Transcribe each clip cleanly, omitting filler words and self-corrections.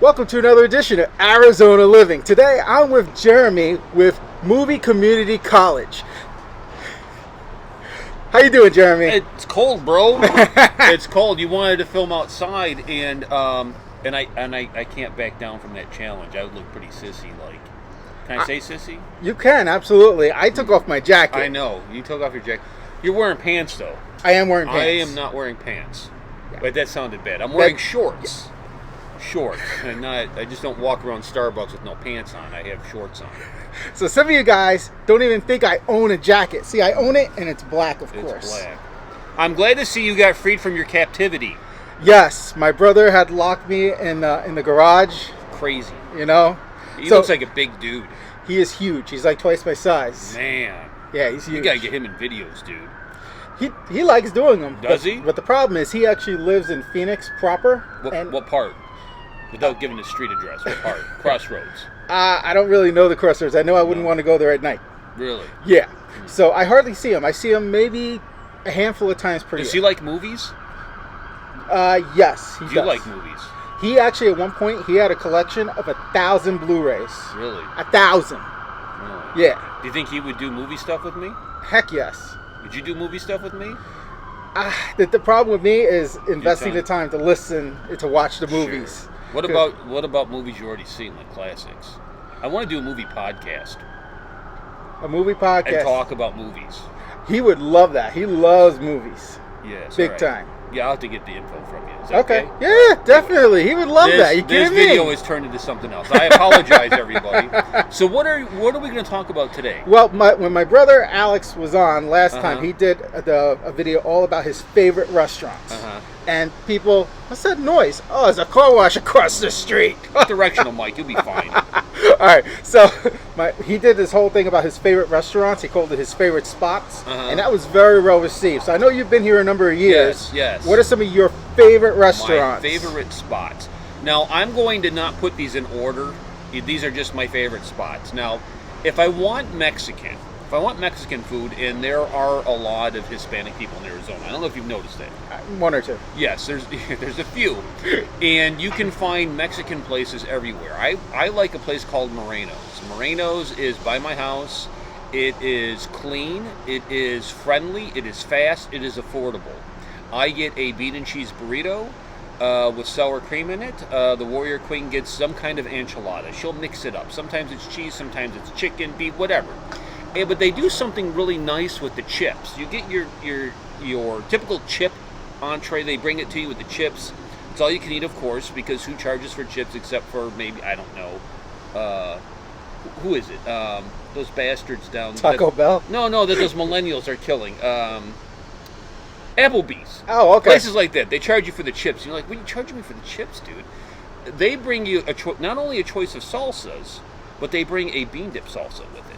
Welcome to another edition of Arizona Living. Today I'm with Jeremy with Movie Community College. How you doing, Jeremy? It's cold, bro. It's cold. You wanted to film outside, and I can't back down from that challenge. I would look pretty sissy-like. Can I say sissy? You can, absolutely. I took off my jacket. I know. You took off your jacket. You're wearing pants, though. I am wearing pants. I am not wearing pants. But that sounded bad. I'm wearing shorts. Shorts. And I just don't walk around Starbucks with no pants on. I have shorts on. So some of you guys don't even think I own a jacket. See, I own it, and it's black, of course. It's black. I'm glad to see you got freed from your captivity. Yes, my brother had locked me in the garage. Crazy. You know? He looks like a big dude. He is huge. He's like twice my size. Man. Yeah, he's huge. You gotta get him in videos, dude. He likes doing them. Does he? But the problem is he actually lives in Phoenix proper. What part? Without giving the street address, what part? Crossroads. I don't really know the crossroads. I know I wouldn't want to go there at night. Really? Yeah. So I hardly see him. I see him maybe a handful of times per year. Does he like movies? Yes, he does. Do you like movies? He actually, at one point, he had a collection of 1,000 Blu-rays. Really? 1,000. Really? Yeah. Do you think he would do movie stuff with me? Heck yes. Would you do movie stuff with me? The problem with me is investing the time to listen, to watch the movies. Sure. What about movies you already seen, like classics? I want to do a movie podcast. A movie podcast? And talk about movies. He would love that. He loves movies. Yes. Big time. Yeah, I'll have to get the info from you. Is that okay? Yeah, definitely. He would love that. You kidding me? This video has turned into something else. I apologize, everybody. So what are we going to talk about today? Well, when my brother Alex was on last time, he did a video all about his favorite restaurants. And people, what's that noise? Oh, there's a car wash across the street. Directional, Mike. You'll be fine. All right. So he did this whole thing about his favorite restaurants. He called it his favorite spots. And that was very well received. So I know you've been here a number of years. Yes. What are some of your favorite restaurants? My favorite spots. Now, I'm going to not put these in order. These are just my favorite spots. Now, if I want Mexican food, and there are a lot of Hispanic people in Arizona. I don't know if you've noticed that. One or two. Yes, there's a few. And you can find Mexican places everywhere. I like a place called Marinos. Marinos is by my house. It is clean. It is friendly. It is fast. It is affordable. I get a bean and cheese burrito with sour cream in it. The Warrior Queen gets some kind of enchilada. She'll mix it up. Sometimes it's cheese, sometimes it's chicken, beef, whatever. But they do something really nice with the chips. You get your typical chip entree. They bring it to you with the chips. It's all you can eat, of course, because who charges for chips except for maybe, I don't know, who is it? Those bastards down Taco Bell? No, that those millennials are killing. Applebee's. Oh, okay. Places like that. They charge you for the chips. You're like, what are you charging me for the chips, dude? They bring you not only a choice of salsas, but they bring a bean dip salsa with it,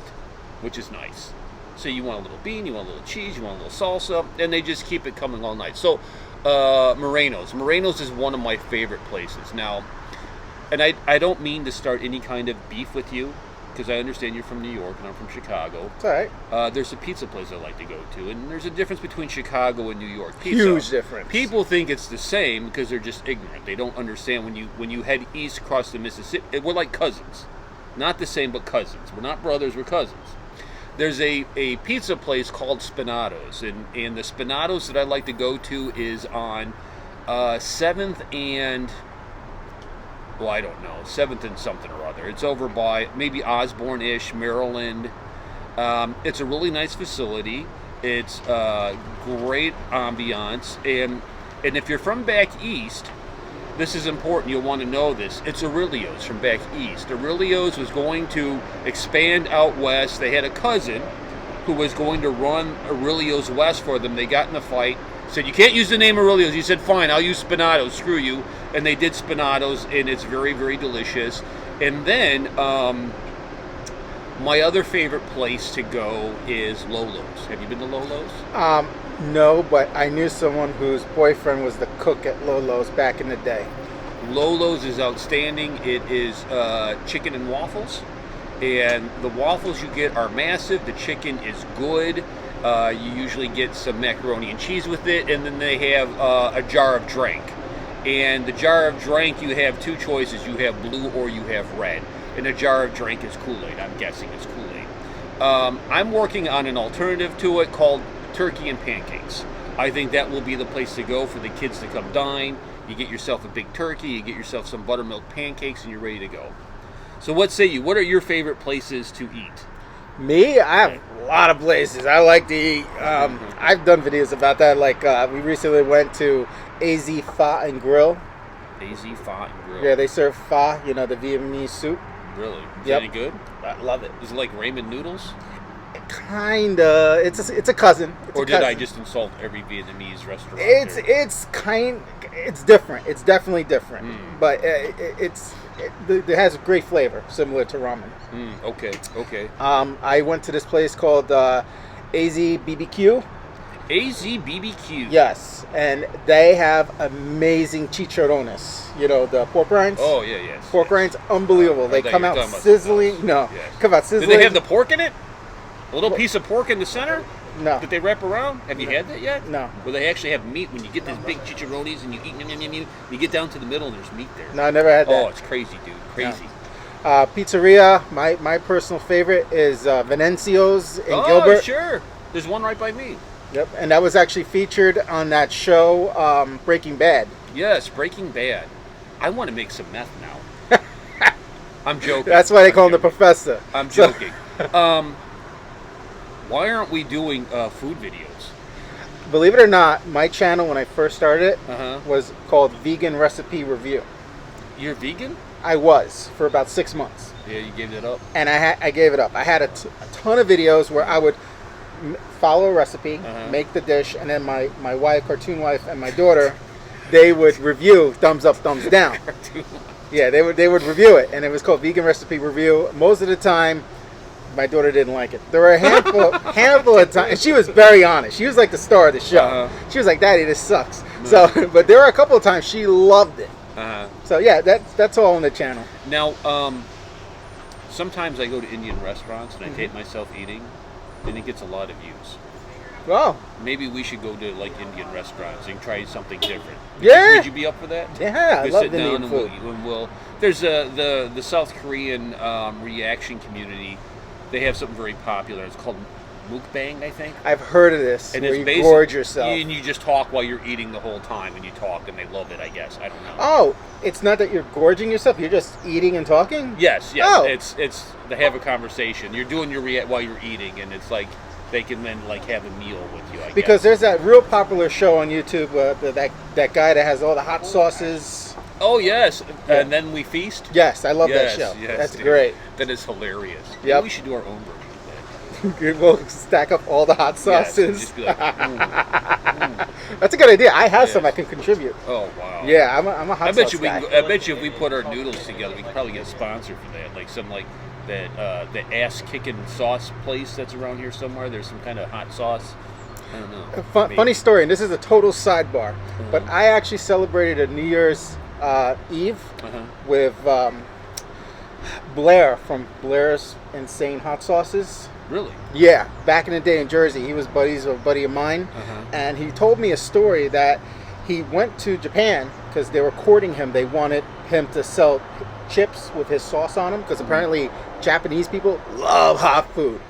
which is nice. So you want a little bean, you want a little cheese, you want a little salsa, and they just keep it coming all night. So Marinos is one of my favorite places. Now, and I don't mean to start any kind of beef with you, because I understand you're from New York and I'm from Chicago. It's all right. There's a pizza place I like to go to, and there's a difference between Chicago and New York pizza. Huge difference. People think it's the same because they're just ignorant. They don't understand when you head east across the Mississippi. We're like cousins. Not the same, but cousins. We're not brothers, we're cousins. There's a pizza place called Spinatos, and the Spinatos that I like to go to is on 7th and... well, I don't know, 7th and something or other. It's over by maybe Osborne-ish, Maryland. It's a really nice facility. It's great ambiance. And if you're from back east, this is important. You'll want to know this. It's Aurelio's from back east. Aurelio's was going to expand out west. They had a cousin who was going to run Aurelio's west for them. They got in a fight. Said, you can't use the name Aurelio's. He said, fine, I'll use Spinatos. Screw you. And they did Spinatos, and it's very, very delicious. And then my other favorite place to go is Lolo's. Have you been to Lolo's? No, but I knew someone whose boyfriend was the cook at Lolo's back in the day. Lolo's is outstanding. It is chicken and waffles. And the waffles you get are massive. The chicken is good. You usually get some macaroni and cheese with it. And then they have a jar of drink. And the jar of drink, you have two choices. You have blue or you have red. And the jar of drink is Kool-Aid. I'm guessing it's Kool-Aid. I'm working on an alternative to it called turkey and pancakes. I think that will be the place to go for the kids to come dine. You get yourself a big turkey, you get yourself some buttermilk pancakes, and you're ready to go. So what say you? What are your favorite places to eat? Me? I have a lot of places. I like to eat. I've done videos about that. Like, we recently went to AZ Pho and Grill. AZ Pho and Grill? Yeah, they serve pho, the Vietnamese soup. Really? Is Yep. it any good? I love it. Is it like ramen noodles? Kinda. It's a cousin. Or did I just insult every Vietnamese restaurant? It's different. It's definitely different. But it has great flavor, similar to ramen. Okay. I went to this place called AZ BBQ. AZ BBQ. Yes, and they have amazing chicharrones. The pork rinds. Oh yeah, yes. Pork rinds, unbelievable. They come out sizzling. No, yes. Come out sizzling. Did they have the pork in it? A little piece of pork in the center? No. That they wrap around? Have you had that yet? No. Where they actually have meat when you get these big chicharrones and you eat, you get down to the middle and there's meat there. No, I never had that. Oh, it's crazy, dude. Crazy. No. Pizzeria, my personal favorite is Venencio's in Gilbert. Oh, sure. There's one right by me. Yep, and that was actually featured on that show, Breaking Bad. Yes, Breaking Bad. I want to make some meth now. I'm joking. That's why they call him the professor. I'm joking. Why aren't we doing food videos? Believe it or not, my channel when I first started it was called Vegan Recipe Review. You're vegan? I was for about 6 months. Yeah, you gave it up. And I gave it up. I had a ton of videos where I would follow a recipe, make the dish, and then my wife, cartoon wife, and my daughter, they would review, thumbs up, thumbs down. Yeah, they would review it, and it was called Vegan Recipe Review. Most of the time, my daughter didn't like it. There were a handful of times, and she was very honest. She was like the star of the show. She was like, "Daddy, this sucks." So, but there were a couple of times she loved it. So yeah, that's all on the channel. Now, sometimes I go to Indian restaurants and I tape myself eating, and it gets a lot of views. Oh. Maybe we should go to like Indian restaurants and try something different. Would you be up for that? Yeah, I love Indian food. We'll there's the South Korean reaction community. They have something very popular. It's called mukbang, I think. I've heard of this, and where it's you gorge yourself. And you just talk while you're eating the whole time, and you talk, and they love it, I guess. I don't know. Oh, it's not that you're gorging yourself. You're just eating and talking? Yes. Oh. It's they have a conversation. You're doing your while you're eating, and it's like they can then like have a meal with you, I guess. Because there's that real popular show on YouTube, that guy that has all the hot sauces. Oh, yes. Yeah. And then we feast? Yes, I love that show. Yes, that's dude. That That is hilarious. Yep. We should do our own version. We'll stack up all the hot sauces. Yes, just be like, That's a good idea. I have some I can contribute. Oh wow. Yeah, I'm a hot sauce guy. I bet you if we put our noodles together, we could probably get sponsored for that. Like some like that the ass kicking sauce place that's around here somewhere. There's some kind of hot sauce. I don't know. Funny story, and this is a total sidebar, but I actually celebrated a New Year's Eve with Blair from Blair's Insane Hot Sauces. Really? Yeah, back in the day in Jersey. He was buddies with a buddy of mine, and he told me a story that he went to Japan because they were courting him. They wanted him to sell chips with his sauce on them because apparently Japanese people love hot food.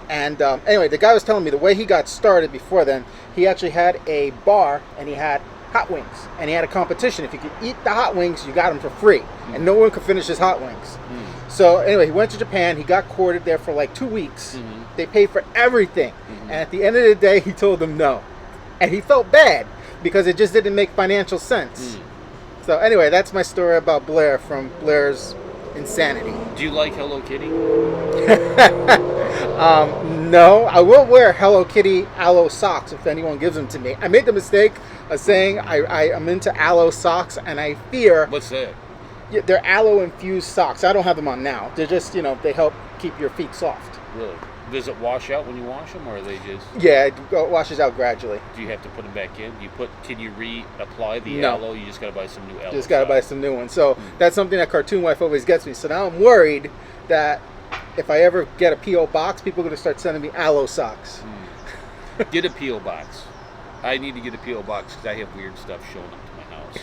And anyway, the guy was telling me the way he got started before then, he actually had a bar and he had hot wings, and he had a competition. If you could eat the hot wings, you got them for free, and no one could finish his hot wings. So anyway, he went to Japan. He got courted there for like 2 weeks. They paid for everything, and at the end of the day, he told them no, and he felt bad because it just didn't make financial sense. So anyway, that's my story about Blair from Blair's Insanity. Do you like Hello Kitty? No, I will wear Hello Kitty aloe socks if anyone gives them to me. I made the mistake of saying I'm into aloe socks, and I fear... What's that? Yeah, they're aloe infused socks. I don't have them on now. They're just, they help keep your feet soft. Really? Does it wash out when you wash them, or are they just... Yeah, it washes out gradually. Do you have to put them back in? Can you reapply the aloe? You just got to buy some new aloe. Just got to buy some new ones. So that's something that Cartoon Wife always gets me. So now I'm worried that if I ever get a P.O. box, people are going to start sending me aloe socks. Get a P.O. box. I need to get a P.O. box because I have weird stuff showing up to my house.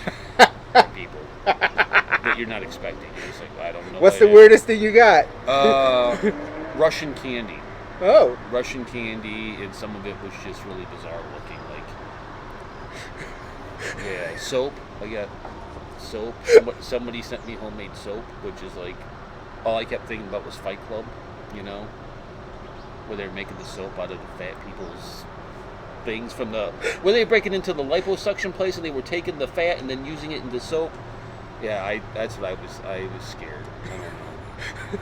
from people that you're not expecting. It's like, I don't know. What's the weirdest thing you got? Russian candy. Oh. Russian candy, and some of it was just really bizarre looking. Like, yeah, soap. I got soap. Somebody sent me homemade soap, which is like, all I kept thinking about was Fight Club, you know, where they're making the soap out of the fat people's things from the, where they breaking into the liposuction place and they were taking the fat and then using it into soap. Yeah, that's what I was scared. I don't know.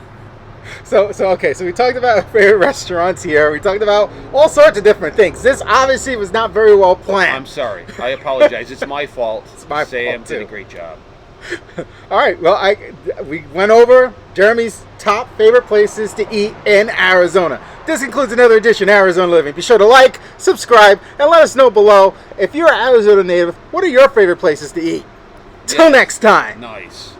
So okay, so we talked about our favorite restaurants here. We talked about all sorts of different things. This obviously was not very well planned. I'm sorry. I apologize. It's my fault. It's my Sam fault too. did a great job. All right. Well, we went over Jeremy's top favorite places to eat in Arizona. This concludes another edition of Arizona Living. Be sure to like, subscribe, and let us know below if you're an Arizona native. What are your favorite places to eat? Till next time. Nice.